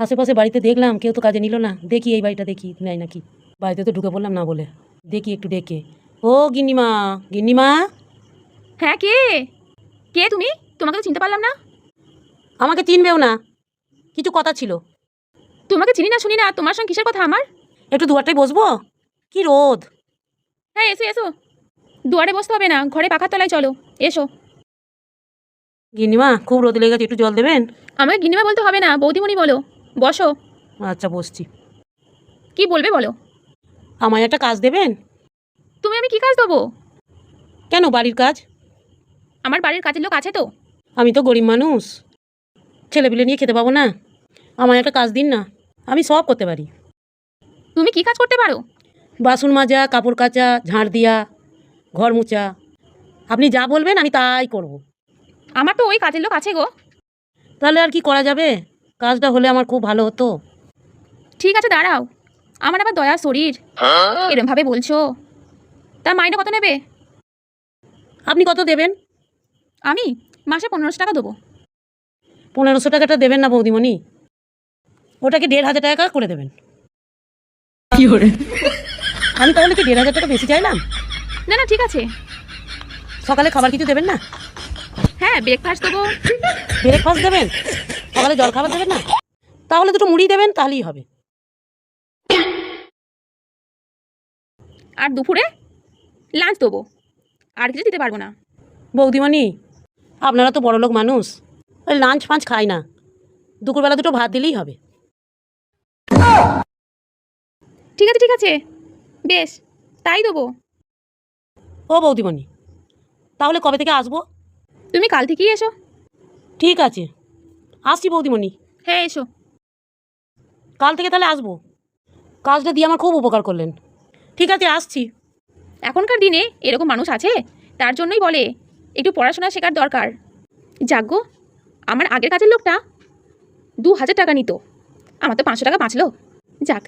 আশেপাশে বাড়িতে দেখলাম কেউ তো কাজে নিল না, দেখি এই বাড়িটা দেখি নেয় নাকি। বাড়িতে তো ঢুকে পড়লাম না বলে, দেখি একটু ডেকে। ও গিন্নিমা, গিন্নিমা। হ্যাঁ, কে কে তুমি? তোমাকে তো চিনতে পারলাম না। আমাকে চিনবেও না, কিছু কথা ছিল। তোমাকে চিনি না শুনি না, তোমার সঙ্গে কিসের কথা আমার? একটু দুয়ারটায় বসবো? কি রোদ! হ্যাঁ, এসো এসো। দুয়ারে বসতে হবে না, ঘরে পাখার তলায় চলো। এসো। গিন্নিমা খুব রোদ লেগেছে, একটু জল দেবেন? আমাকে গিন্নিমা বলতে হবে না, বৌদিমণি বলো। বসো। আচ্ছা বসছি। কি বলবে বলো। আমায় একটা কাজ দেবেন? তুমি আমি কি কাজ দেবো? কেন, বাড়ির কাজ। আমার বাড়ির কাজের লোক আছে তো। আমি তো গরিব মানুষ, ছেলেপিলে নিয়ে খেতে পাবো না। আমায় একটা কাজ দিন না, আমি সব করতে পারি। তুমি কি কাজ করতে পারো? বাসন মাজা, কাপড় কাচা, ঝাড় দিয়া, ঘর মোছা, আপনি যা বলবেন আমি তাই করব। আমার তো ওই কাজের লোক আছে গো। তাহলে আর কি করা যাবে? কাজটা হলে আমার খুব ভালো হতো। ঠিক আছে দাঁড়াও, আমার আবার দয়া শরীর, এরম ভাবে বলছো। তার মাইনে কত নেবে? আপনি কত দেবেন? আমি মাসে 1500 টাকা দেবো। 1500 টাকাটা দেবেন না বৌদিমণি, ওটাকে 1500 টাকা করে দেবেন। আমি তাহলে কি 1500 টাকা বেশি চাইলাম? না না, ঠিক আছে। সকালে খাবার কিছু দেবেন না? হ্যাঁ, ব্রেকফাস্ট দেবো। ব্রেকফাস্ট দেবেন? সকালে জল খাবার দেবেন না? তাহলে দুটো মুড়ি দেবেন, তাহলেই হবে। আর দুপুরে লাঞ্চ দেবো, আর কিছু দিতে পারবো না। বৌদিমণি আপনারা তো বড়লোক মানুষ, ওই লাঞ্চ ফাঞ্চ খাই না, দুপুরবেলা দুটো ভাত দিলেই হবে। ঠিক আছে ঠিক আছে, বেশ তাই দেবো। ও বৌদিমণি, তাহলে কবে থেকে আসবো? তুমি কাল থেকেই এসো। ঠিক আছে, আসছি বৌদিমণি। হ্যাঁ এসো। কাল থেকে তাহলে আসবো, কাজটা দিয়ে আমার খুব উপকার করলেন। ঠিক আছে, আসছি। এখনকার দিনে এরকম মানুষ আছে, তার জন্যই বলে একটু পড়াশোনা শেখার দরকার। যাগ্য, আমার আগের কাজের লোকটা 2000 টাকা নিত, আমার তো 500 টাকা বাঁচলো। যাক,